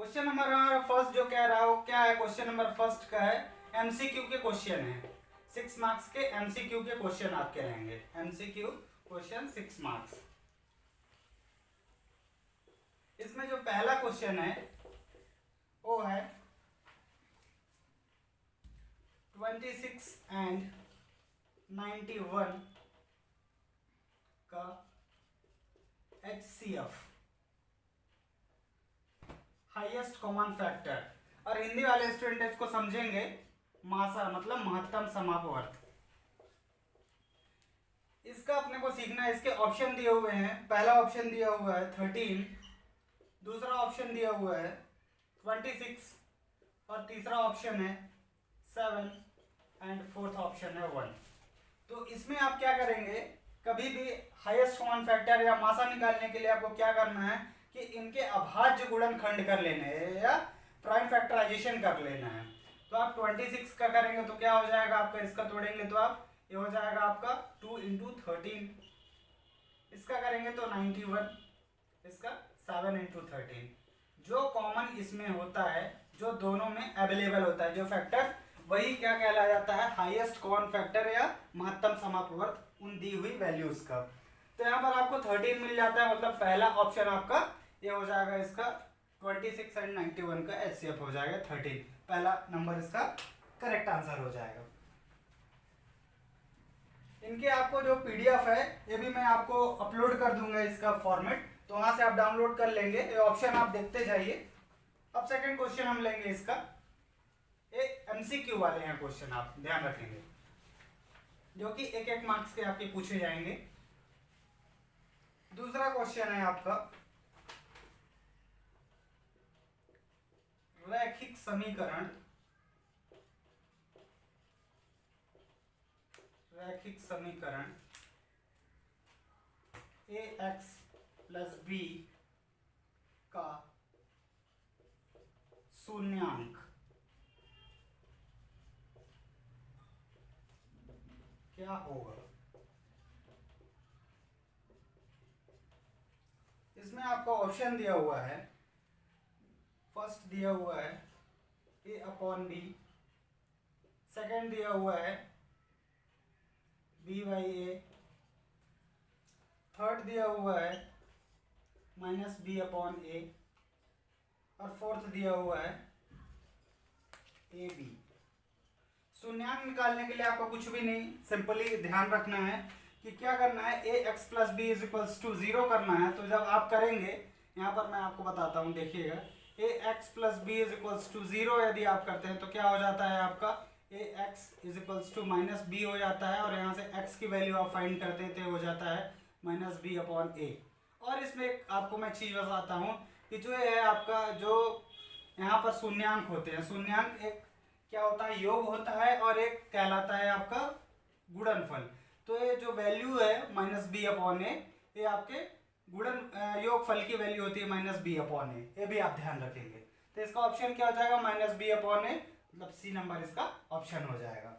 Question number हमारा first जो कह रहा है वो क्या है, क्वेश्चन नंबर फर्स्ट का है एमसीक्यू के क्वेश्चन है। 6 मार्क्स के एमसीक्यू के क्वेश्चन आपके रहेंगे। MCQ question 6 marks. इसमें जो पहला क्वेश्चन है वो है 26 एंड 91 का HCF हाईएस्ट कॉमन फैक्टर, और हिंदी वाले स्टूडेंट इसको समझेंगे मासा मतलब महत्तम समापवर्त। इसका अपने को सीखना है। इसके ऑप्शन दिए हुए हैं। पहला ऑप्शन दिया हुआ है 13, दूसरा ऑप्शन दिया हुआ है 26 और तीसरा ऑप्शन है 7 एंड फोर्थ ऑप्शन है 1। तो इसमें आप क्या करेंगे, कभी भी हाईएस्ट कॉमन फैक्टर या मासा निकालने के लिए आपको क्या करना है कि इनके अभाज्य गुणनखंड कर लेने हैं या प्राइम फैक्टराइजेशन कर लेना है। तो आप 26 का करेंगे तो क्या हो जाएगा आपका, इसका तोड़ेंगे तो आप ये हो जाएगा आपका 2 × 13, इसका करेंगे तो 91, इसका 7 × 13। जो कॉमन इसमें होता है, जो दोनों में अवेलेबल होता है जो फैक्टर, वही क्या कहला जाता है, हाईएस्ट कॉमन फैक्टर या महत्तम समापवर्त उन दी हुई वैल्यूज का। तो यहाँ पर आपको 13 मिल जाता है, मतलब पहला ऑप्शन आपका ये हो जाएगा, इसका 26 एंड 91 का HCF हो जाएगा 13। पहला नंबर इसका करेक्ट आंसर हो जाएगा। इनके आपको जो PDF है ये भी मैं आपको अपलोड कर दूंगा इसका फॉर्मेट, तो वहां से आप डाउनलोड कर लेंगे। ये ऑप्शन आप देखते जाइए। अब सेकंड क्वेश्चन हम लेंगे इसका, ये MCQ वाले हैं क्वेश्चन, आप ध्यान रखेंगे, जो कि 1-1 मार्क्स के आपके पूछे जाएंगे। दूसरा क्वेश्चन है आपका रैखिक समीकरण, रैखिक समीकरण AX + B का शून्यांक क्या होगा। इसमें आपको ऑप्शन दिया हुआ है, फर्स्ट दिया हुआ है A/B, सेकंड दिया हुआ है B/A, थर्ड दिया हुआ है -B/A और फोर्थ दिया हुआ है AB। शून्यांक निकालने के लिए आपको कुछ भी नहीं, सिंपली ध्यान रखना है कि क्या करना है, AX + B = 0 करना है। तो जब आप करेंगे, यहाँ पर मैं आपको बताता हूँ, देखिएगा, AX + B = 0 यदि आप करते हैं तो क्या हो जाता है आपका, AX = -B हो जाता है, और यहाँ से x की वैल्यू आप फाइंड करते थे, हो जाता है -B/A। और इसमें आपको मैं चीज़ बताता हूँ कि जो है आपका, जो यहाँ पर शून्यांक होते हैं, शून्यांक एक क्या होता है, योग होता है, और एक कहलाता है आपका गुणनफल। तो ये जो वैल्यू है -B/A, ये आपके गुणन योगफल की वैल्यू होती है -B/A। ये भी आप ध्यान रखेंगे। तो इसका ऑप्शन क्या हो जाएगा, -B/A, मतलब C नंबर इसका ऑप्शन हो जाएगा।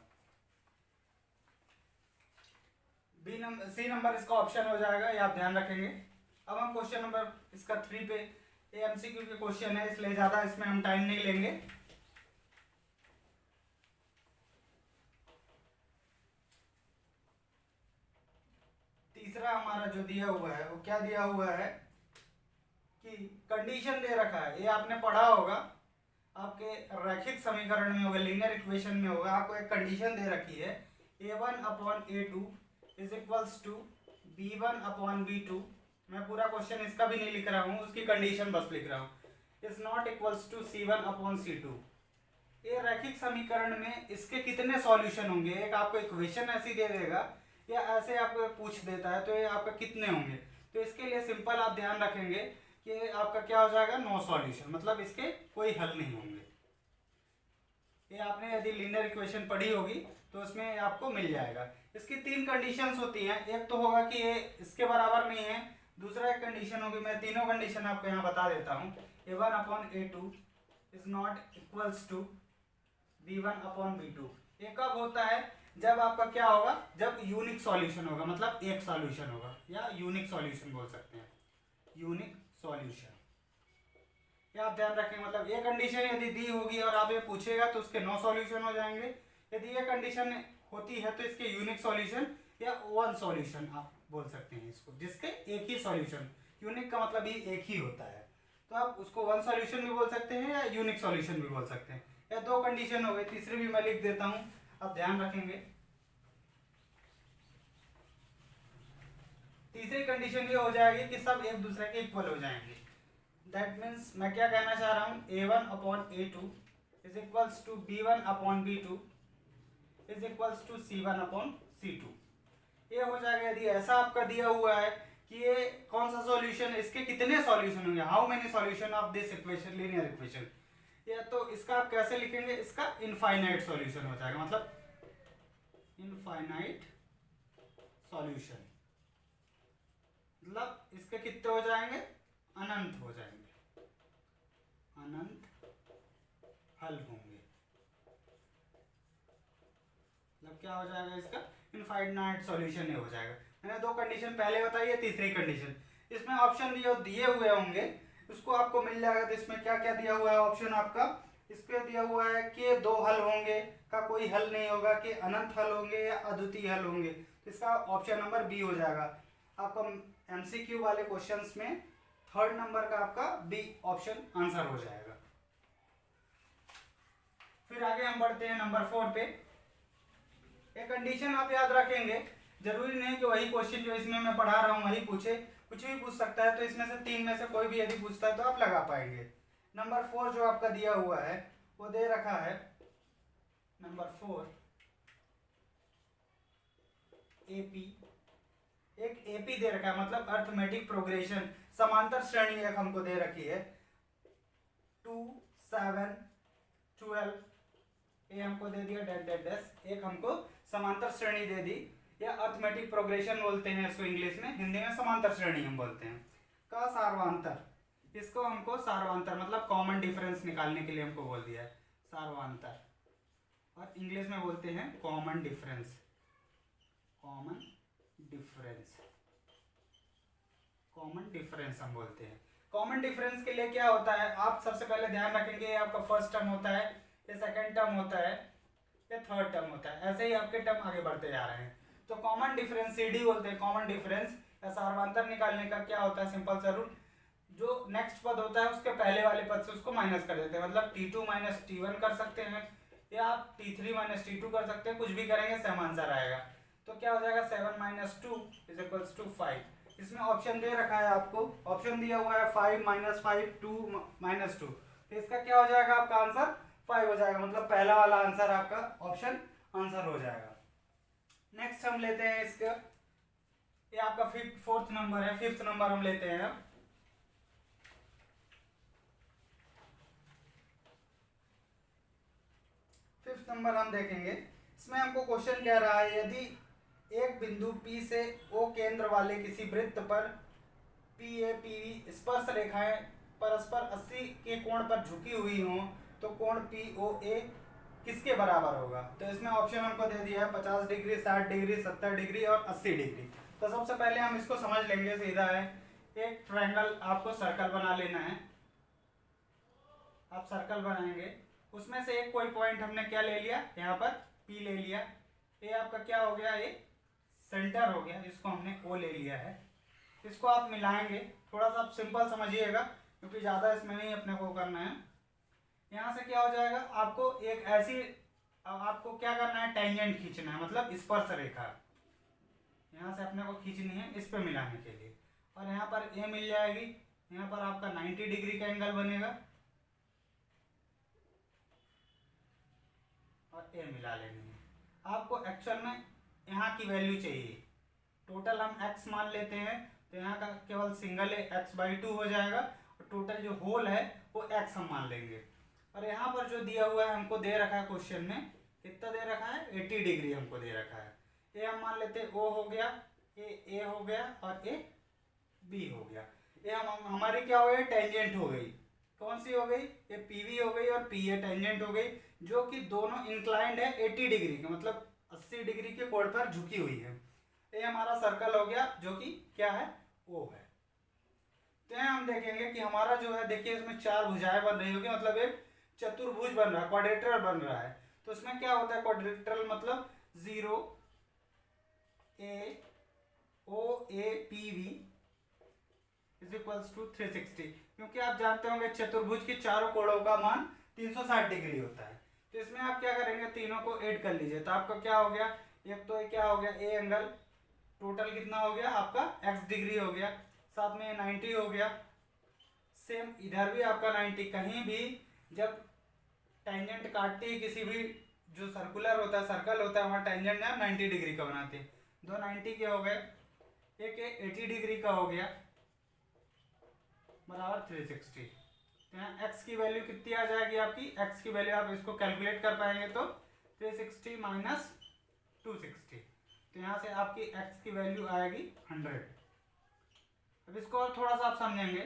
C नंबर इसका ऑप्शन हो जाएगा, ये आप ध्यान रखेंगे। अब हम क्वेश्चन नंबर इसका 3 पे, ये MCQ के क्वेश्चन है, इसलिए ज्यादा इसमें हम टाइम नहीं लेंगे। तीसरा हमारा जो दिया हुआ है वो क्या दिया हुआ है कि कंडीशन दे रखा है, ये आपने पढ़ा होगा, आपके रैखिक समीकरण में होगा, लीनियर इक्वेशन में होगा, आपको एक कंडीशन दे रखी है A1/A2 = B1/B2। मैं पूरा क्वेश्चन इसका भी नहीं लिख रहा हूँ, उसकी कंडीशन बस लिख रहा हूँ, is not equals to C1/C2। ये रैखिक समीकरण में इसके कितने सॉल्यूशन होंगे, एक आपको इक्वेशन ऐसी दे देगा या ऐसे आपको पूछ देता है, तो ये आपका कितने होंगे। तो इसके लिए सिंपल आप ध्यान रखेंगे कि आपका क्या हो जाएगा, नो सॉल्यूशन, मतलब इसके कोई हल नहीं होंगे। ये आपने यदि लीनियर इक्वेशन पढ़ी होगी तो उसमें आपको मिल जाएगा। इसकी 3 कंडीशंस होती हैं, एक तो होगा कि ये इसके बराबर नहीं है, दूसरा एक कंडीशन होगी, मैं तीनों कंडीशन आपको यहाँ बता देता हूँ। A1/A2 is not equals to B1/B2। ये कब होता है, जब आपका क्या होगा, जब यूनिक सॉल्यूशन होगा, मतलब एक सॉल्यूशन होगा, या यूनिक सॉल्यूशन बोल सकते हैं, यूनिक सॉल्यूशन। ये आप ध्यान रखें। मतलब ये कंडीशन यदि दी होगी और आप ये पूछेगा तो उसके 9 सॉल्यूशन हो जाएंगे। यदि ये कंडीशन होती है तो इसके यूनिक सॉल्यूशन या वन सॉल्यूशन आप बोल सकते हैं इसको, जिसके एक ही सॉल्यूशन, यूनिक का मतलब ही एक ही होता है, तो आप उसको वन सॉल्यूशन भी बोल सकते हैं या यूनिक सॉल्यूशन भी बोल सकते हैं। या दो कंडीशन हो गई, तीसरी भी मैं लिख देता हूँ, आप ध्यान रखेंगे। तीसरी कंडीशन ये हो जाएगी कि सब एक दूसरे के इक्वल हो जाएंगे। दैट मीन्स मैं क्या कहना चाह रहा हूँ, A1/A2 is equals to B1/B2 is equals to C1/C2। ये हो जाएगा यदि ऐसा आपका दिया हुआ है कि ये कौन सा सॉल्यूशन, इसके कितने सॉल्यूशन होंगे, how many solution of this equation, linear equation. या तो इसका आप कैसे लिखेंगे, इसका इनफाइनाइट सॉल्यूशन हो जाएगा, मतलब इनफाइनाइट सॉल्यूशन, मतलब इसके कितने हो जाएंगे, अनंत हो जाएंगे, अनंत हल होंगे। मतलब क्या हो जाएगा, इसका इनफाइनाइट सॉल्यूशन ही हो जाएगा। मैंने दो कंडीशन पहले बताई है, तीसरी कंडीशन इसमें ऑप्शन दिए हुए होंगे उसको आपको मिल जाएगा। तो इसमें क्या क्या दिया हुआ है ऑप्शन आपका, इसके दिया हुआ है कि दो हल होंगे का कोई हल नहीं होगा, कि अनंत हल होंगे या अद्वितीय हल होंगे। तो इसका ऑप्शन नंबर बी हो जाएगा। आपका एमसीक्यू वाले क्वेश्चंस में थर्ड नंबर का आपका बी ऑप्शन आंसर हो जाएगा। फिर आगे हम बढ़ते हैं नंबर 4 पे। एक कंडीशन आप याद रखेंगे, जरूरी नहीं कि वही क्वेश्चन जो इसमें मैं पढ़ा रहा हूँ वही पूछे, कुछ भी पूछ सकता है। तो इसमें से तीन में से कोई भी यदि पूछता है तो आप लगा पाएंगे। नंबर 4 जो आपका दिया हुआ है वो दे रखा है, नंबर 4 एपी, एक एपी दे रखा है, मतलब अर्थमेटिक प्रोग्रेशन, समांतर श्रेणी एक हमको दे रखी है 2, 7, 12, ये हमको दे दिया डैट डैट डैश, एक हमको समांतर श्रेणी दे दी, या अर्थमेटिक प्रोग्रेशन बोलते हैं इसको इंग्लिश में, हिंदी में समांतर श्रेणी हम बोलते हैं। का सार्वांतर, इसको हमको सार्वांतर मतलब कॉमन डिफरेंस निकालने के लिए हमको बोल दिया है सार्वांतर, और इंग्लिश में बोलते हैं common difference, common difference, common difference हम बोलते हैं। कॉमन डिफरेंस के लिए क्या होता है, आप सबसे पहले ध्यान रखेंगे, ये आपका फर्स्ट टर्म होता है, ये सेकंड टर्म होता है, ये थर्ड टर्म होता है, ऐसे ही आपके टर्म आगे बढ़ते जा रहे हैं। तो कॉमन डिफरेंस सीडी बोलते हैं, कॉमन डिफरेंस या सार्वांतर निकालने का क्या होता है, सिंपल सा रूल, जो नेक्स्ट पद होता है उसके पहले वाले पद से उसको माइनस कर देते हैं, मतलब T2 - T1 कर सकते हैं, या आप T3 - T2 कर सकते हैं, कुछ भी करेंगे सेम आंसर आएगा। तो क्या हो जाएगा 7 - 2 = 5। इसमें ऑप्शन दे रखा है आपको, ऑप्शन दिया हुआ है 5 - 5 2 - 2, तो इसका क्या हो जाएगा आपका आंसर 5 हो जाएगा, मतलब पहला वाला आंसर आपका ऑप्शन आंसर हो जाएगा। नेक्स्ट हम लेते हैं इसका, ये आपका फोर्थ नंबर है, फिफ्थ नंबर हम लेते हैं। फिफ्थ नंबर हम देखेंगे, इसमें हमको क्वेश्चन कह रहा है यदि एक बिंदु P से O केंद्र वाले किसी वृत्त पर PA PB स्पर्श रेखाएं परस्पर 80 के कोण पर झुकी हुई हों तो कोण POA किसके बराबर होगा। तो इसमें ऑप्शन हमको दे दिया है 50 डिग्री, 60 डिग्री, 70 डिग्री और 80 डिग्री। तो सबसे पहले हम इसको समझ लेंगे, सीधा है, एक ट्रायंगल आपको सर्कल बना लेना है, आप सर्कल बनाएंगे, उसमें से एक कोई पॉइंट हमने क्या ले लिया, यहाँ पर P ले लिया, ये आपका क्या हो गया, ये सेंटर हो गया, इसको हमने O ले लिया है। इसको आप मिलाएंगे, थोड़ा सा आप सिंपल समझिएगा क्योंकि ज़्यादा इसमें नहीं अपने को करना है। यहाँ से क्या हो जाएगा, आपको एक ऐसी, आपको क्या करना है, टेंजेंट खींचना है, मतलब स्पर्श रेखा यहाँ से अपने को खींचनी है इस पे मिलाने के लिए, और यहाँ पर ए मिल जाएगी, यहाँ पर आपका 90 डिग्री का एंगल बनेगा और ए मिला लेनी है। आपको एक्चुअल में यहाँ की वैल्यू चाहिए, टोटल हम x मान लेते हैं तो यहाँ का केवल सिंगल x/2 हो जाएगा, और टोटल जो होल है वो x हम मान लेंगे। और यहाँ पर जो दिया हुआ है हमको दे रखा है क्वेश्चन में, कितना दे रखा है 80 डिग्री हमको दे रखा है। ये हम मान लेते हैं O हो गया, ये A हो गया और ये B हो गया। ये हम हमारी क्या हो गई, टेंजेंट हो गई, कौन सी हो गई, ये PV हो गई और PA टेंजेंट हो गई, जो कि दोनों इंक्लाइंड है 80 डिग्री के, मतलब 80 डिग्री के कोण पर झुकी हुई है। ये हमारा सर्कल हो गया जो कि क्या है, O है। तो यहाँ हम देखेंगे कि हमारा जो है, देखिए इसमें 4 भुजाएं बन रही होगी, मतलब एक चतुर्भुज बन रहा है, क्वाड्रिलेटरल बन रहा है। तो इसमें क्या होता है, क्वाड्रिलेटरल मतलब 0 A O A P V is equals to 360, क्योंकि आप जानते होंगे चतुर्भुज के चारों कोणों का मान 360 डिग्री होता है। तो इसमें आप क्या करेंगे, तीनों को ऐड कर लीजिए, तो आपका क्या हो गया, एक तो क्या हो गया ए एंगल, टोटल कितना हो गया आपका x डिग्री हो गया, साथ में 90 हो गया, सेम इधर भी आपका 90। कहीं भी जब टेंजेंट काटती है किसी भी जो सर्कुलर होता है, सर्कल होता है, वहाँ टेंजेंट ना 90 डिग्री का बनाते हैं। दो 90 के हो गए, एक 80 डिग्री का हो गया बराबर 360। तो यहाँ x की वैल्यू कितनी आ जाएगी आपकी, x की वैल्यू आप इसको कैलकुलेट कर पाएंगे तो 360 माइनस 260, तो यहाँ से आपकी x की वैल्यू आएगी 100। अब इसको और थोड़ा सा आप समझेंगे,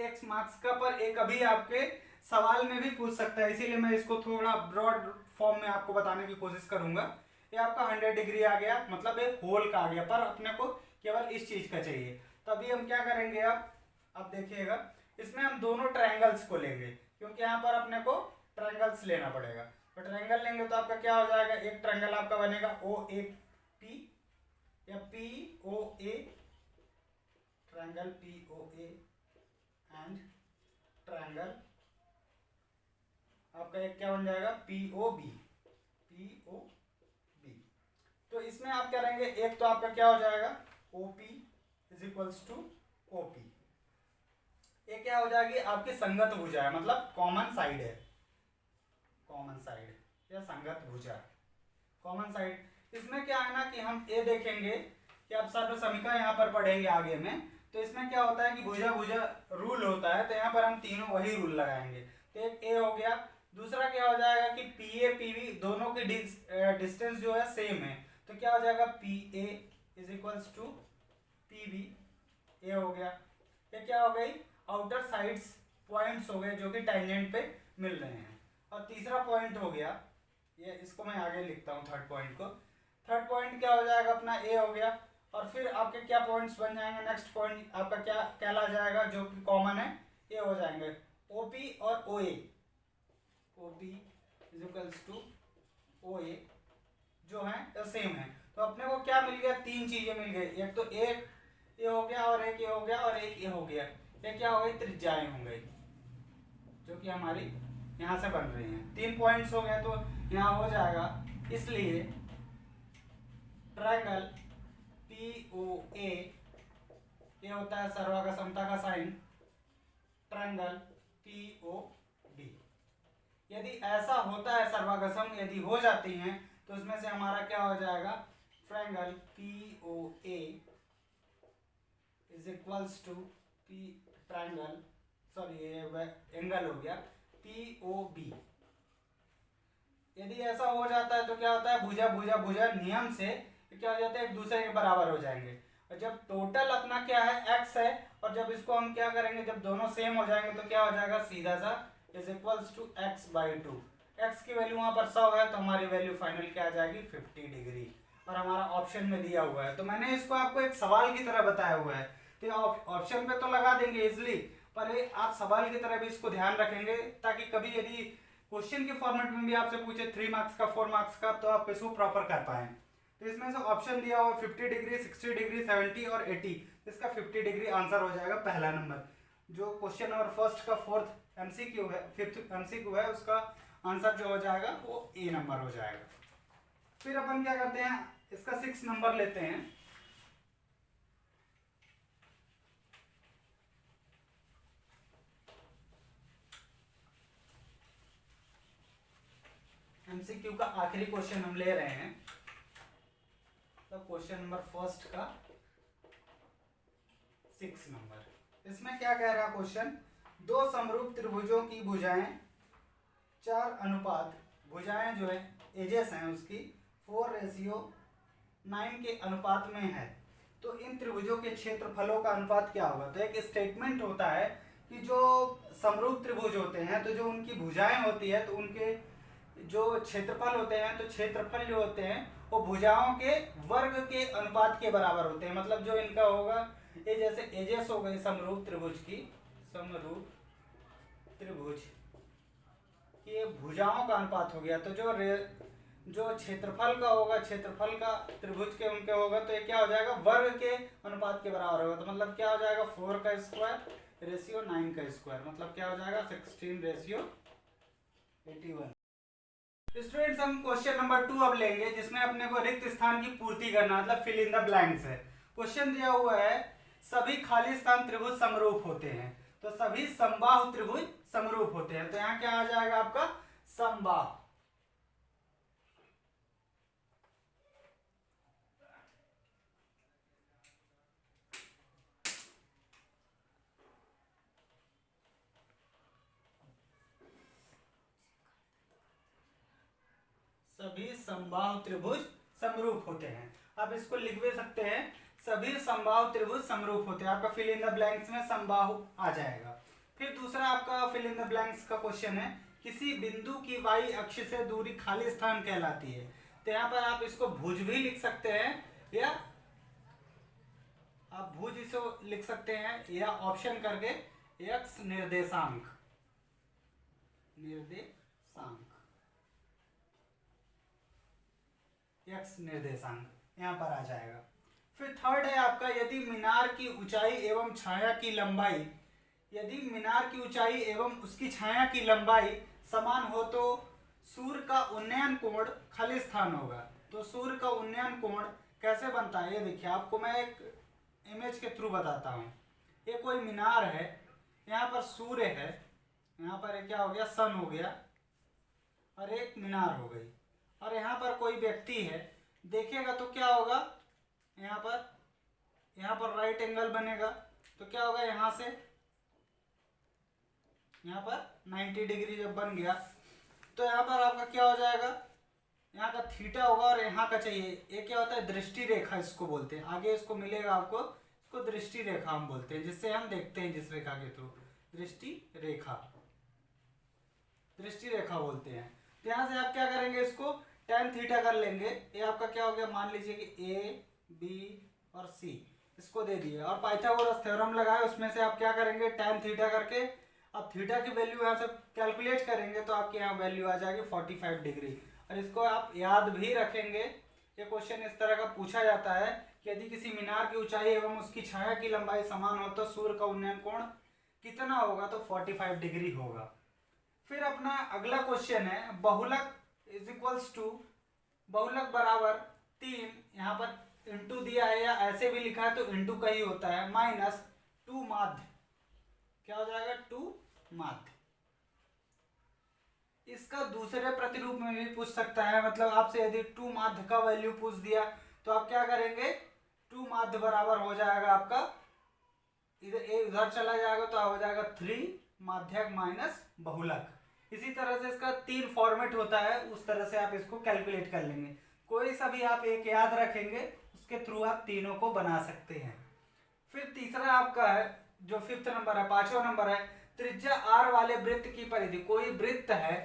x मार्क्स का पर एक अभी आपके सवाल में भी पूछ सकता है, इसीलिए मैं इसको थोड़ा ब्रॉड फॉर्म में आपको बताने की कोशिश करूंगा। ये आपका 100 डिग्री आ गया, मतलब एक होल का आ गया, पर अपने को केवल इस चीज का चाहिए। तो अभी हम क्या करेंगे, अब देखिएगा, इसमें हम दोनों ट्रायंगल्स को लेंगे, क्योंकि यहाँ पर अपने को ट्रायंगल्स लेना पड़ेगा। तो ट्रायंगल लेंगे तो आपका क्या हो जाएगा, एक ट्रायंगल आपका बनेगा ओ ए पी या P O A, triangle P O A and triangle आपका एक क्या बन जाएगा, P O B, P O B. तो इसमें आप क्या करेंगे, एक तो आपका क्या हो जाएगा O P is equals to O P, ये क्या हो जाएगी आपकी संगत भुजा है, मतलब कॉमन साइड है, कॉमन साइड या संगत भुजा, कॉमन साइड। इसमें क्या है ना कि हम ए देखेंगे कि आप सर्व समीकरण यहाँ पर पढ़ेंगे आगे में, तो इसमें क्या होता है कि भुजा भुजा रूल होता है, तो यहाँ पर हम तीनों वही रूल लगाएंगे। तो एक ए हो गया, दूसरा क्या हो जाएगा कि पी ए पी वी दोनों की डिस्टेंस जो है सेम है, तो क्या हो जाएगा P A is equals to P B, A हो गया। ये क्या हो गई, आउटर साइड्स पॉइंट्स हो गए जो कि टेंजेंट पे मिल रहे हैं। और तीसरा पॉइंट हो गया, ये इसको मैं आगे लिखता हूँ थर्ड पॉइंट को, थर्ड पॉइंट क्या हो जाएगा अपना ए हो गया। और फिर आपके क्या पॉइंट्स बन जाएंगे, नेक्स्ट पॉइंट आपका क्या कहला जाएगा जो कि कॉमन है, ए हो जाएंगे ओपी और O A, OP is equals to O A जो है सेम है। तो अपने को क्या मिल गया, तीन चीजें मिल गई, एक तो एक ये हो गया और एक ये हो गया और एक ये हो गया, ये क्या हो गई त्रिज्याएं हो गई जो कि हमारी यहाँ से बन रही हैं। 3 पॉइंट्स हो गए तो यहाँ हो जाएगा, इसलिए ट्रायंगल पी ओ ए, ये होता है सर्वांग समता का sign, triangle P O B. यदि ऐसा होता है सर्वांगसम यदि हो जाती हैं तो उसमें से हमारा क्या हो जाएगा, triangle P O A is equals to P triangle, sorry ये एंगल हो गया पी ओ बी। यदि ऐसा हो जाता है तो क्या होता है, भुजा भुजा भुजा नियम से क्या हो जाता है, एक दूसरे के बराबर हो जाएंगे। और जब टोटल अपना क्या है x है, और जब इसको हम क्या करेंगे, जब दोनों सेम हो जाएंगे तो क्या हो जाएगा सीधा सा is equals to x/2। x की वैल्यू वहां पर 100 है तो हमारी वैल्यू फाइनल क्या आ जाएगी 50 डिग्री, और हमारा ऑप्शन में दिया हुआ है। तो मैंने इसको आपको एक सवाल की तरह बताया हुआ है, तो ऑप्शन पे तो लगा देंगे इजिली, पर आप सवाल की तरह भी इसको ध्यान रखेंगे, ताकि कभी यदि क्वेश्चन के फॉर्मेट में भी आपसे पूछे 3 मार्क्स का 4 मार्क्स का, तो आप इसको प्रॉपर कर पाए। तो इसमें से ऑप्शन दिया हुआ 50 डिग्री 60 डिग्री 70 और 80, इसका 50 डिग्री आंसर हो जाएगा पहला नंबर। जो क्वेश्चन नंबर फर्स्ट का 4th एमसीक्यू है, 5th एमसीक्यू है, उसका आंसर जो हो जाएगा वो ए नंबर हो जाएगा। फिर अपन क्या करते हैं, इसका 6 नंबर लेते हैं। एमसीक्यू का आखिरी क्वेश्चन हम ले रहे हैं, तो क्वेश्चन नंबर फर्स्ट का 6 नंबर। इसमें क्या कह रहा है क्वेश्चन, दो समरूप त्रिभुजों की भुजाएं 4 अनुपात, भुजाएं जो है एजेस हैं उसकी 4:9 के अनुपात में है, तो इन त्रिभुजों के क्षेत्रफलों का अनुपात क्या होगा। तो एक स्टेटमेंट होता है कि जो समरूप त्रिभुज होते हैं तो जो उनकी भुजाएं होती है तो उनके जो क्षेत्रफल होते हैं, तो क्षेत्रफल जो होते हैं वो भुजाओं के वर्ग के अनुपात के बराबर होते हैं। मतलब जो इनका होगा ये जैसे एजेस हो गई समरूप त्रिभुज की, समरूप त्रिभुज की ये भुजाओं का अनुपात हो गया। तो जो क्षेत्रफल का होगा, क्षेत्रफल का त्रिभुज के उनके होगा, तो ये क्या हो जाएगा, वर्ग के अनुपात के बराबर होगा। तो मतलब क्या हो जाएगा, 4 का स्क्वायर रेशियो 9 का स्क्वायर, मतलब क्या हो जाएगा 16 रेशियो 81। स्टूडेंट्स हम क्वेश्चन नंबर 2 अब लेंगे, जिसमें अपने को रिक्त स्थान की पूर्ति करना, मतलब फिल इन द ब्लैंक्स है। क्वेश्चन दिया हुआ है सभी खाली स्थान त्रिभुज समरूप होते हैं, तो सभी समबाहु त्रिभुज समरूप होते हैं। तो यहाँ क्या आ जाएगा आपका समबाहु। सभी समबाहु त्रिभुज समरूप होते हैं। आप इसको लिख भी सकते हैं, सभी समबाहु त्रिभुज समरूप होते हैं। आपका फिल इन द ब्लैंक्स में समबाहु आ जाएगा। फिर दूसरा आपका फिल इन द ब्लैंक्स का क्वेश्चन है, किसी बिंदु की वाई अक्ष से दूरी खाली स्थान कहलाती है। तो यहाँ पर आप इसको भुज भी लिख सकते हैं, या आप भुज इसे लिख सकते हैं, या ऑप्शन करके एक्स निर्देशांक, निर्देशांक, एक्स निर्देशांक यहाँ पर आ जाएगा। फिर थर्ड है आपका, यदि मीनार की ऊंचाई एवं छाया की लंबाई, यदि मीनार की ऊंचाई एवं उसकी छाया की लंबाई समान हो तो सूर्य का उन्नयन कोण खाली स्थान होगा। तो सूर्य का उन्नयन कोण कैसे बनता है, ये देखिए आपको मैं एक इमेज के थ्रू बताता हूँ। ये कोई मीनार है, यहाँ पर सूर्य है, यहाँ पर क्या हो गया, सन हो गया, और एक मीनार हो गई, और यहाँ पर कोई व्यक्ति है, देखिएगा तो क्या होगा, यहाँ पर राइट एंगल बनेगा। तो क्या होगा, यहाँ से यहाँ पर 90 डिग्री जब बन गया, तो यहाँ पर आपका क्या हो जाएगा, यहाँ का थीटा होगा, और यहाँ का चाहिए, ये क्या होता है, दृष्टि रेखा इसको बोलते हैं। आगे इसको मिलेगा आपको, इसको दृष्टि रेखा हम बोलते हैं, जिससे हम देखते हैं जिस रेखा के थ्रू, दृष्टि रेखा, दृष्टि रेखा बोलते हैं। तो यहाँ से आप क्या करेंगे, इसको tan थीटा कर लेंगे। ये आपका क्या हो गया, मान लीजिए कि A, B और C इसको दे दिए, और पाइथागोरस थ्योरम लगाए, उसमें से आप क्या करेंगे, tan थीटा करके अब थीटा की वैल्यू यहाँ से कैलकुलेट करेंगे, तो आपके यहाँ वैल्यू आ जाएगी 45 डिग्री। और इसको आप याद भी रखेंगे, ये क्वेश्चन इस तरह का पूछा जाता है कि यदि किसी मीनार की ऊंचाई एवं उसकी छाया की लंबाई समान हो तो सूर्य का उन्नयन कोण कितना होगा, तो 45 डिग्री होगा। फिर अपना अगला क्वेश्चन है, बहुलक इज इक्वल्स टू, बहुलक बराबर 3, यहाँ पर इंटू दिया है, या ऐसे भी लिखा है तो इंटू का ही होता है, माइनस 2 माध्य, क्या हो जाएगा, 2 माध्य। इसका दूसरे प्रतिरूप में भी पूछ सकता है, मतलब आपसे यदि 2 माध्य का वैल्यू पूछ दिया तो आप क्या करेंगे, 2 माध्य बराबर हो जाएगा आपका, इधर चला जाएगा तो हो जाएगा 3 माध्यक माइनस बहुलक। इसी तरह से इसका 3 फॉर्मेट होता है, उस तरह से आप इसको कैलकुलेट कर लेंगे। कोई सा भी आप एक याद रखेंगे, उसके थ्रू आप तीनों को बना सकते हैं। फिर तीसरा आपका है, जो 5th नंबर है, 5वां नंबर है, त्रिज्या r वाले वृत्त की परिधि। कोई वृत्त है,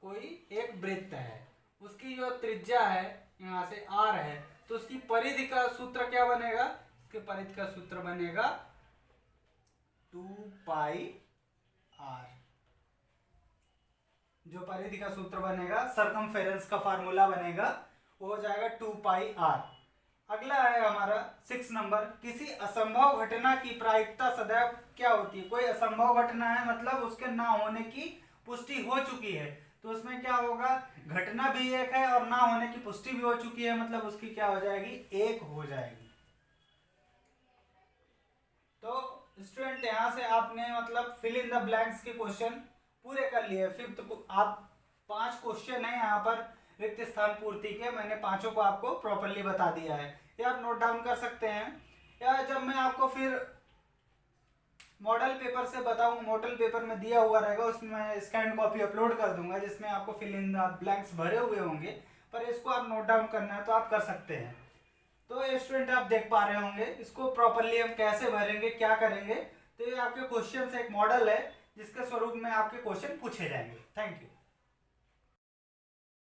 कोई एक वृत्त है, उसकी जो त्रिज्या है यहाँ से r है, तो उसकी परिधि का सूत्र क्या बनेगा, उसके परिधि का सूत्र बनेगा 2 पाई r। जो परिधि का सूत्र बनेगा, सर्कमफेरेंस का फार्मूला बनेगा, वो हो जाएगा 2 पाई r। अगला है हमारा 6 नंबर, किसी असंभव घटना की प्रायिकता सदैव क्या होती है। कोई असंभव घटना है, मतलब उसके ना होने की पुष्टि हो चुकी है, तो उसमें क्या होगा, घटना भी एक है और ना होने की पुष्टि भी हो चुकी है, मतलब उसकी क्या हो जाएगी, 1 हो जाएगी। तो स्टूडेंट यहाँ से आपने मतलब फिल इन द ब्लैंक्स के क्वेश्चन पूरे कर लिए। 5th को आप 5 क्वेश्चन है यहाँ पर रिक्त स्थान पूर्ति के, मैंने 5 को आपको प्रॉपर्ली बता दिया है, ये आप नोट डाउन कर सकते हैं। या जब मैं आपको फिर मॉडल पेपर से बताऊं, मॉडल पेपर में दिया हुआ रहेगा, उसमें मैं स्कैन कॉपी अपलोड कर दूंगा, जिसमें आपको फिल इन द ब्लैंक्स भरे हुए होंगे, पर इसको आप नोट डाउन करना है तो आप कर सकते हैं। तो ये स्टूडेंट आप देख पा रहे होंगे इसको प्रॉपर्ली हम कैसे भरेंगे, क्या करेंगे। तो ये आपके क्वेश्चन से एक मॉडल है, जिसके स्वरूप में आपके क्वेश्चन पूछे जाएंगे। Thank you.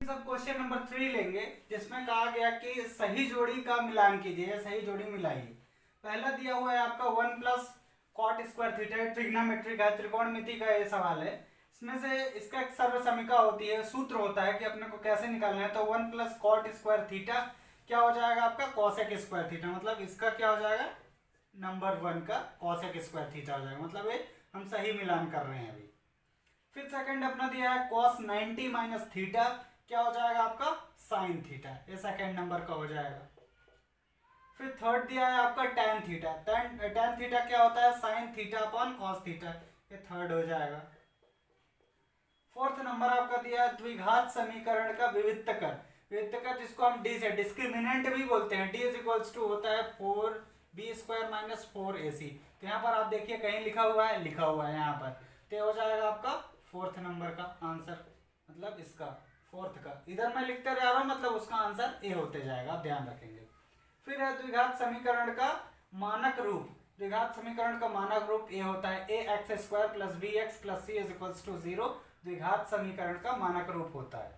सब क्वेश्चन नंबर 3 लेंगे, जिसमें कहा गया कि सही जोड़ी का मिलान कीजिए, सही जोड़ी मिलाइए। पहला दिया हुआ है आपका 1 plus cot square theta, trigonometric है, त्रिकोणमिति का ये सवाल है। इसमें से इसका एक सर्व समीका होती है, सूत्र होता है कि अपने को कैसे निकालना है। तो 1 प्लस कॉट स्क्वायर थीटा क्या हो जाएगा आपका कॉसेक स्क्वायर थीटा, मतलब इसका क्या हो जाएगा नंबर 1 का कॉसेक स्क्वायर थीटा हो जाएगा, मतलब ये हम सही मिलान कर रहे हैं अभी। फिर सेकंड अपना दिया है कॉस 90 माइनस थीटा, क्या हो जाएगा आपका साइन थीटा, ये सेकंड नंबर का हो जाएगा। फिर थर्ड दिया है आपका tan थीटा, tan थीटा क्या होता है sine theta upon cos theta, ये थर्ड हो जाएगा। फोर्थ नंबर आपका दिया है द्विघात समीकरण का विविधकर, विविधकर जिसको हम डी से डिस्क्रिमिनेंट भी बोलते हैं, डी इज इक्वल्स टू होता है 4b स्क्वायर माइनस 4ac। तो यहाँ पर आप देखिए कहीं लिखा हुआ है, लिखा हुआ है यहाँ पर, तो हो जाएगा आपका फोर्थ नंबर का आंसर, मतलब इसका फोर्थ का, इधर मैं लिखते जा रहा हूँ मतलब उसका आंसर ए होते जाएगा, आप ध्यान रखेंगे। फिर है द्विघात समीकरण का मानक रूप, द्विघात समीकरण का मानक रूप ये होता है A X square plus B X plus C is equals to 0, द्विघात समीकरण का मानक रूप होता है,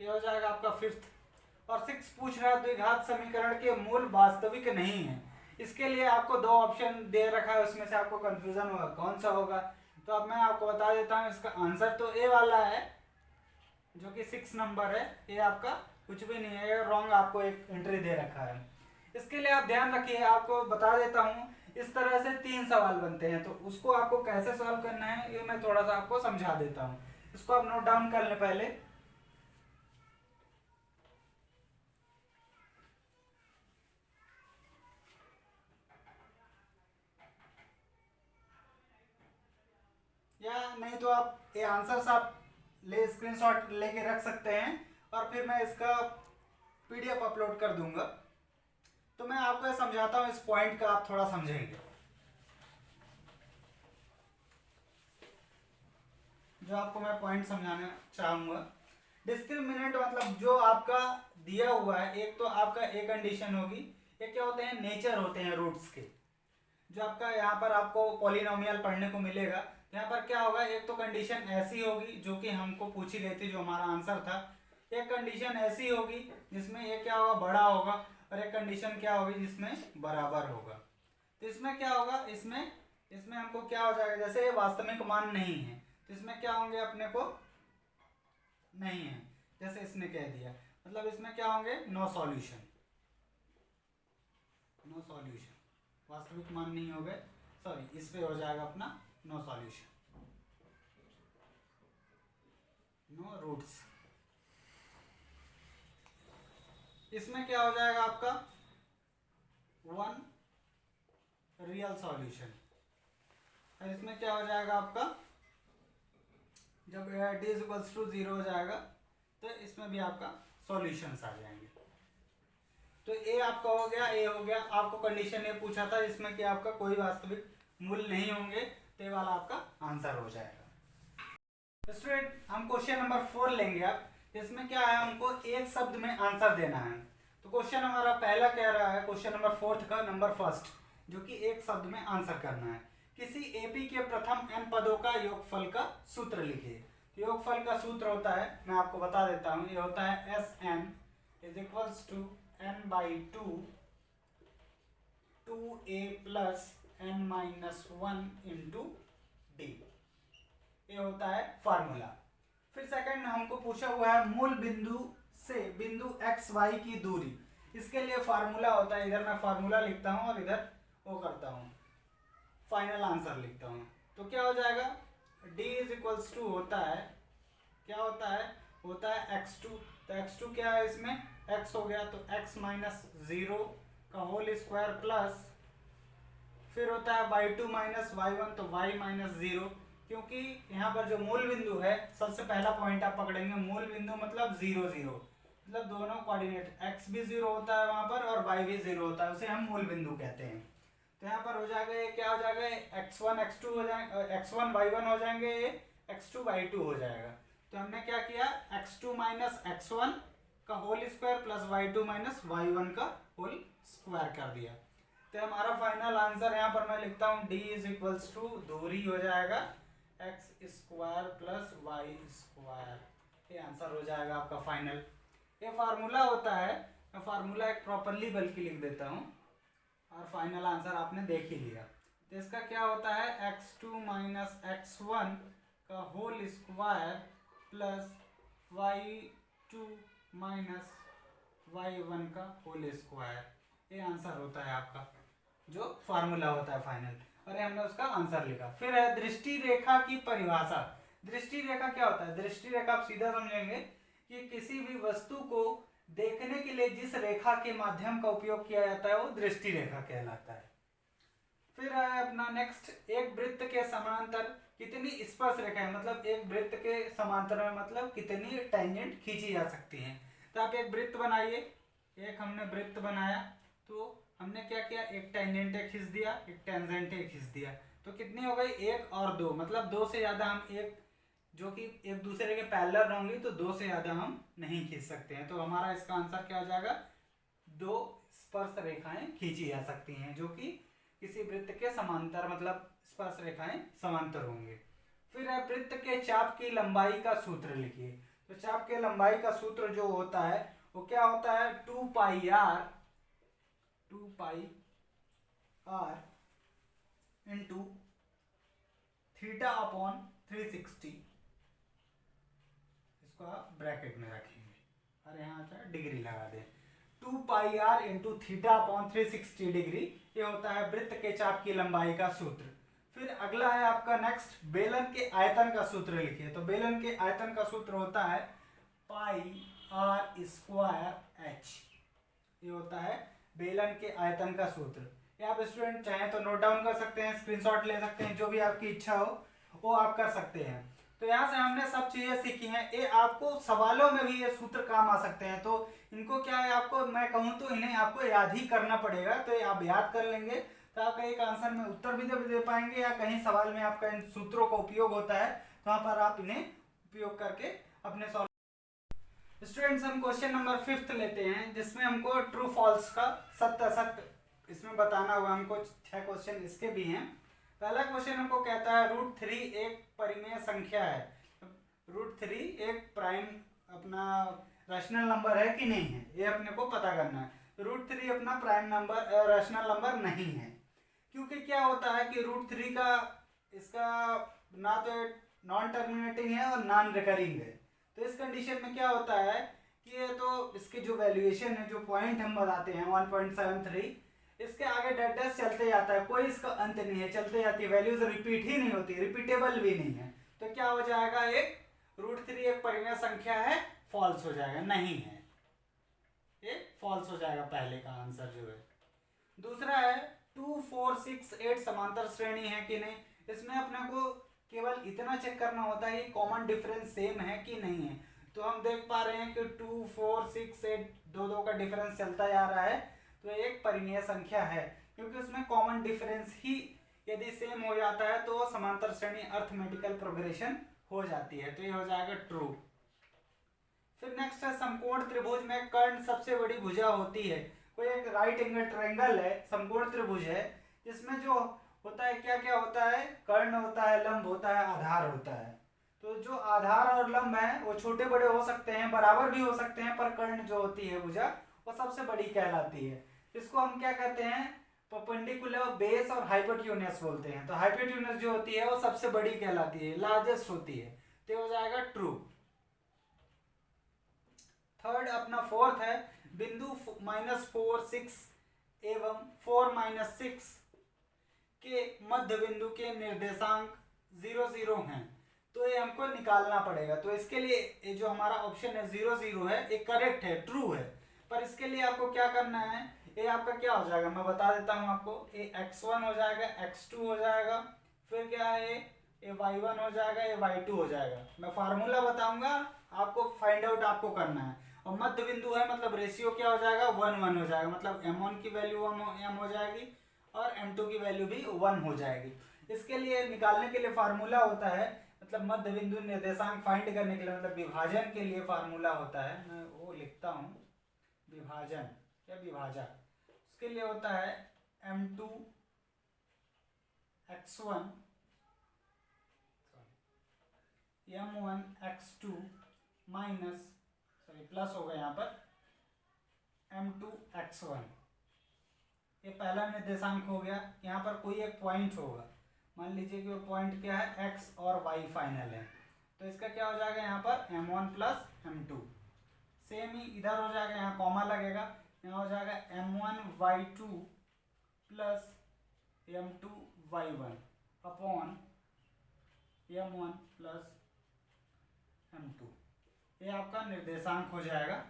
ये हो जाएगा आपका फिफ्थ। और सिक्स पूछ रहा है द्विघात समीकरण के मूल वास्तविक नहीं है, इसके लिए आपको दो ऑप्शन दे रखा है, उसमें से आपको कंफ्यूजन होगा कौन सा होगा। तो अब मैं आपको बता देता हूँ, इसका आंसर तो ए वाला है जो कि 6 नंबर है, ये आपका कुछ भी नहीं है, रॉन्ग आपको एक एंट्री दे रखा है। इसके लिए आप ध्यान रखिए, आपको बता देता हूँ, इस तरह से 3 सवाल बनते हैं, तो उसको आपको कैसे सॉल्व करना है ये मैं थोड़ा सा आपको समझा देता हूँ, इसको आप नोट डाउन कर लें पहले। या नहीं तो आप ये आंसर्स आप ले स्क्रीनशॉट लेके रख सकते हैं, और फिर मैं इसका पीडीएफ अपलोड कर दूंगा। तो मैं आपको ये समझाता हूँ, इस पॉइंट का आप थोड़ा समझेंगे, जो आपको मैं पॉइंट समझाना चाहूंगा। डिस्क्रिमिनेंट मतलब जो आपका दिया हुआ है, एक तो आपका ए कंडीशन होगी, ये क्या होते हैं नेचर होते हैं रूट्स के, जो आपका यहाँ पर आपको पॉलिनोमियल पढ़ने को मिलेगा। यहाँ पर क्या होगा, एक तो कंडीशन ऐसी होगी जो कि हमको पूछी गई थी, जो हमारा आंसर था, एक कंडीशन ऐसी होगी जिसमें ये क्या होगा बड़ा होगा, और एक कंडीशन क्या होगी जिसमें बराबर होगा। तो इसमें क्या होगा, इसमें इसमें हमको क्या हो जाएगा, जैसे ये वास्तविक मान नहीं है तो इसमें क्या होंगे अपने को नहीं है, जैसे इसने कह दिया, मतलब इसमें क्या होंगे नो सॉल्यूशन, नो सॉल्यूशन, वास्तविक मान नहीं हो गए, सॉरी इस पे हो जाएगा अपना नो सॉल्यूशन, नो रूट्स। इसमें क्या हो जाएगा आपका 1 रियल सॉल्यूशन, और इसमें क्या हो जाएगा आपका जब डी इज इक्वल्स टू 0 हो जाएगा तो इसमें भी आपका सॉल्यूशंस आ जाएंगे। तो ए आपका हो गया, ए हो गया, आपको कंडीशन ये पूछा था जिसमें कि आपका कोई वास्तविक मूल्य नहीं होंगे, तो ये वाला आपका आंसर हो जाएगा। स्टूडेंट हम क्वेश्चन नंबर 4 लेंगे अब, इसमें क्या है हमको एक शब्द में आंसर देना है। तो क्वेश्चन हमारा पहला कह रहा है, क्वेश्चन नंबर 4 का नंबर फर्स्ट, जो कि एक शब्द में आंसर करना है। किसी एपी के प्रथम n पदों का योगफल का सूत्र लिखिए। योगफल का सूत्र होता है, मैं आपको बता देता हूँ, ये होता है Sn is equals to n/2 2a plus n-1 into D, ये होता है फार्मूला। फिर सेकंड हमको पूछा हुआ है मूल बिंदु से बिंदु एक्स वाई की दूरी, इसके लिए फार्मूला होता है, इधर मैं फार्मूला लिखता हूँ और इधर वो करता हूँ फाइनल आंसर लिखता हूँ। तो क्या हो जाएगा d इज इक्वल्स टू होता है, क्या होता है x2, तो x2 क्या है इसमें x हो गया, तो x माइनस 0 का होल स्क्वायर प्लस, फिर होता है y2 माइनस y1, तो y माइनस 0, क्योंकि यहाँ पर जो मूल बिंदु है, सबसे पहला पॉइंट आप पकड़ेंगे, मूल बिंदु मतलब 0 0, मतलब दोनों कोऑर्डिनेट x भी 0 होता है वहाँ पर और y भी 0 होता है, उसे हम मूल बिंदु कहते हैं। तो यहाँ पर हो जाएगा ये क्या हो जाएगा x1 x2 हो जाएगा, x1 y1 हो जाएंगे, ये x2 y2 हो जाएगा। तो हमने क्या किया x2 माइनस x1 का whole square plus y2 minus y1 का होल स्क्वायर कर दिया। तो हमारा फाइनल आंसर यहाँ पर मैं लिखता हूँ d इज इक्वल्स टू दूरी हो जाएगा x square plus Y square, ये आंसर हो जाएगा आपका फाइनल। ये फार्मूला होता है, मैं फार्मूला एक प्रॉपरली बल्कि लिख देता हूँ, और फाइनल आंसर आपने देख ही लिया। तो इसका क्या होता है, x2 माइनस x1 का whole square plus y2 minus y1 का होल स्क्वायर, ये आंसर होता है आपका, जो फार्मूला होता है फाइनल। और ये हमने उसका आंसर लिखा। फिर है दृष्टि रेखा की परिभाषा। दृष्टि रेखा क्या होता है, दृष्टि रेखा आप सीधा समझेंगे कि किसी भी वस्तु को देखने के लिए जिस रेखा के माध्यम का उपयोग किया जाता है वो दृष्टि रेखा कहलाता है। फिर है अपना नेक्स्ट, एक वृत्त के समांतर कितनी स्पर्श रेखाएं, मतलब एक वृत्त के समांतर में मतलब कितनी टेंजेंट खींची जा सकती हैं। तो आप एक वृत्त बनाइए, एक हमने वृत्त बनाया, तो हमने क्या किया, एक टेंजेंट खींच दिया, एक टेंजेंट खींच दिया, तो कितनी हो गई, एक और दो, मतलब दो से ज्यादा हम एक जो कि एक दूसरे के पैरेलल होंगी तो दो से ज्यादा हम नहीं खींच सकते हैं। तो हमारा इसका आंसर क्या हो जाएगा, दो स्पर्श रेखाएं खींची जा सकती हैं जो कि किसी वृत्त के समांतर, मतलब स्पर्श रेखाएं समांतर होंगे। फिर है वृत्त के चाप की लंबाई का सूत्र लिखिए। तो चाप के लंबाई का सूत्र जो होता है वो क्या होता है, 2 पाई r इंटू थीटा अपॉन 360, इसको आप ब्रैकेट में रखेंगे और यहाँ डिग्री लगा दें। 2 पाई r into theta upon 360 degree, ये होता है वृत्त के चाप की लंबाई का सूत्र। फिर अगला है आपका नेक्स्ट, बेलन के आयतन का सूत्र लिखिए। तो बेलन के आयतन का सूत्र होता है पाई r स्क्वायर h, ये होता है बेलन के आयतन का सूत्र। ये आप स्टूडेंट चाहें तो नोट डाउन कर सकते हैं, स्क्रीनशॉट ले सकते हैं, जो भी आपकी इच्छा हो वो आप कर सकते हैं। तो यहाँ से हमने सब चीजें सीखी हैं। ये आपको सवालों में भी ये सूत्र काम आ सकते हैं। तो इनको क्या है, आपको मैं कहूँ तो इन्हें आपको याद ही करना पड़ेगा। तो ये आप याद कर लेंगे तो आपका एक आंसर में उत्तर भी दे पाएंगे, या कहीं सवाल में आपका इन सूत्रों का उपयोग होता है तो वहाँ पर आप इन्हें उपयोग करके अपने सॉल्व। स्टूडेंट्स हम क्वेश्चन नंबर 5 लेते हैं, जिसमें हमको ट्रू फॉल्स का सत्य असत्य इसमें बताना होगा। हमको 6 क्वेश्चन इसके भी हैं। पहला क्वेश्चन हमको कहता है √3 एक परिमेय संख्या है। √3 एक प्राइम अपना रैशनल नंबर है कि नहीं है, ये अपने को पता करना है। √3 अपना प्राइम नंबर रैशनल नंबर नहीं है, क्योंकि क्या होता है कि √3 का इसका ना तो नॉन टर्मिनेटिंग है और नॉन रिकरिंग है। तो इस कंडीशन में क्या होता है कि ये तो इसकी जो वैल्यूएशन है, जो पॉइंट हम बताते हैं 1.73, इसके आगे डैश चलते जाता है, कोई इसका अंत नहीं है, चलते जाती है, वैल्यूज रिपीट ही नहीं होती, रिपीटेबल भी नहीं है। तो क्या हो जाएगा, एक √3 एक परिमेय संख्या है, फॉल्स हो जाएगा, नहीं है, ये फॉल्स हो जाएगा पहले का आंसर जो है। दूसरा है 2, 4, 6, 8 समांतर श्रेणी है कि नहीं। इसमें अपने को केवल इतना चेक करना होता है कि कॉमन डिफरेंस सेम है कि नहीं है। तो हम देख पा रहे हैं कि 2, 4, 6, 8 दो का डिफरेंस चलता जा रहा है, तो एक परिमेय संख्या है, क्योंकि उसमें कॉमन डिफरेंस ही यदि सेम हो जाता है तो समांतर श्रेणी अर्थमेटिकल प्रोग्रेशन हो जाती है। तो ये हो जाएगा ट्रू। फिर नेक्स्ट है समकोण त्रिभुज में कर्ण सबसे बड़ी भुजा होती है। कोई एक राइट एंगल ट्रायंगल है, समकोण त्रिभुज है, जिसमें जो होता है क्या क्या होता है, कर्ण होता है, लंब होता है, आधार होता है। तो जो आधार और लंब है वो छोटे बड़े हो सकते हैं, बराबर भी हो सकते हैं, पर कर्ण जो होती है भुजा वो सबसे बड़ी कहलाती है। इसको हम क्या कहते हैं, परपेंडिकुलर बेस और हाइपोटेन्यूस बोलते हैं। तो हाइपोटेन्यूस जो होती है वो सबसे बड़ी कहलाती है, लार्जेस्ट होती है, तो हो जाएगा ट्रू। थर्ड अपना फोर्थ है बिंदु -4, 6 एवं 4, -6 के मध्य बिंदु के निर्देशांक 0, 0 हैं। तो ये हमको निकालना पड़ेगा। तो इसके लिए ये जो हमारा ऑप्शन है 0, 0 है, ये करेक्ट है, ट्रू है। पर इसके लिए आपको क्या करना है, ये आपका क्या हो जाएगा मैं बता देता हूँ आपको। ये x1 हो जाएगा, x2 हो जाएगा, फिर क्या है ये y1 हो जाएगा, ये y2 हो जाएगा। मैं फार्मूला बताऊंगा, आपको फाइंड आउट आपको करना है। और मध्य बिंदु है मतलब रेशियो क्या हो जाएगा, 1, 1 हो जाएगा, मतलब m1 की वैल्यू m हो जाएगी और m2 की वैल्यू भी 1 हो जाएगी। इसके लिए निकालने के लिए फार्मूला होता है, मतलब मध्य बिंदु निर्देशांक फाइंड करने के लिए, मतलब विभाजन के लिए फार्मूला होता है, मैं वो लिखता हूँ, विभाजन या विभाजक। उसके लिए होता है m2 x1 m1 x2 minus plus हो गया यहाँ पर m2 x1 ये पहला निर्देशांक हो गया। यहाँ पर कोई एक पॉइंट होगा, मान लीजिए कि वो पॉइंट क्या है, एक्स और वाई फाइनल है, तो इसका क्या हो जाएगा यहाँ पर m1 प्लस m2। सेम ही इधर हो जाएगा, यहाँ कॉमा लगेगा, यहाँ हो जाएगा m1y2 plus m2y1 upon m1 plus m2। ये आपका निर्देशांक हो जाएगा।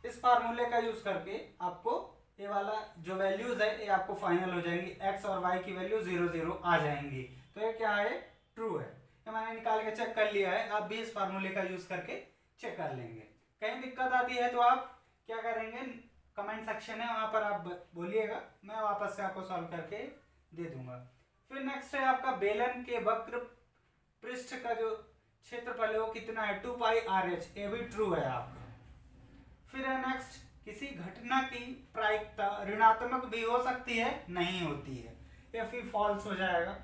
इस फार्मूले का यूज करके आपको ये वाला जो वैल्यूज है ये आपको फाइनल हो जाएंगी, एक्स और वाई की वैल्यू 0 0 आ जाएंगी। तो ये क्या है, ट्रू है। ये मैंने निकाल के चेक कर लिया है, आप भी इस फार्मूले का यूज करके चेक कर लेंगे। कहीं दिक्कत आती है तो आप क्या करेंगे, कमेंट सेक्शन है वहां पर आप बोलिएगा, मैं वापस से आपको सॉल्व करके दे दूंगा। फिर नेक्स्ट है आपका बेलन के वक्र पृष्ठ का जो क्षेत्रफल है वो कितना है, 2 पाई RH, ये भी ट्रू है आपका। फिर है नेक्स्ट, किसी घटना की प्रायिकता ऋणात्मक भी हो सकती है, नहीं होती है, ये फिर फॉल्स हो जाएगा,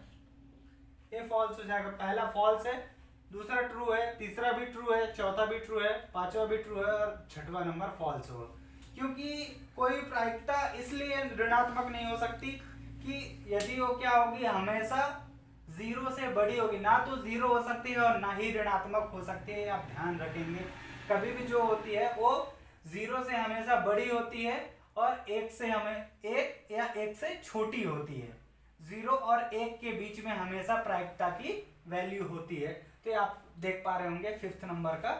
ये फॉल्स हो जाएगा। पहला फॉल्स है, दूसरा ट्रू है, तीसरा भी ट्रू है, चौथा भी ट्रू है, पांचवा भी ट्रू है और छठवां नंबर फॉल्स होगा। क्योंकि कोई प्रायिकता इसलिए ऋणात्मक नहीं हो सकती कि यदि वो क्या होगी, हमेशा 0 से बड़ी होगी, ना तो 0 हो सकती है और ना ही ऋणात्मक हो सकती है। आप ध्यान रखेंगे, कभी भी जो होती है वो 0 से हमेशा बड़ी होती है और 1 से हमें 1 या 1 से छोटी होती है। 0 और 1 के बीच में हमेशा प्रायिकता की वैल्यू होती है। तो आप देख पा रहे होंगे 5th नंबर का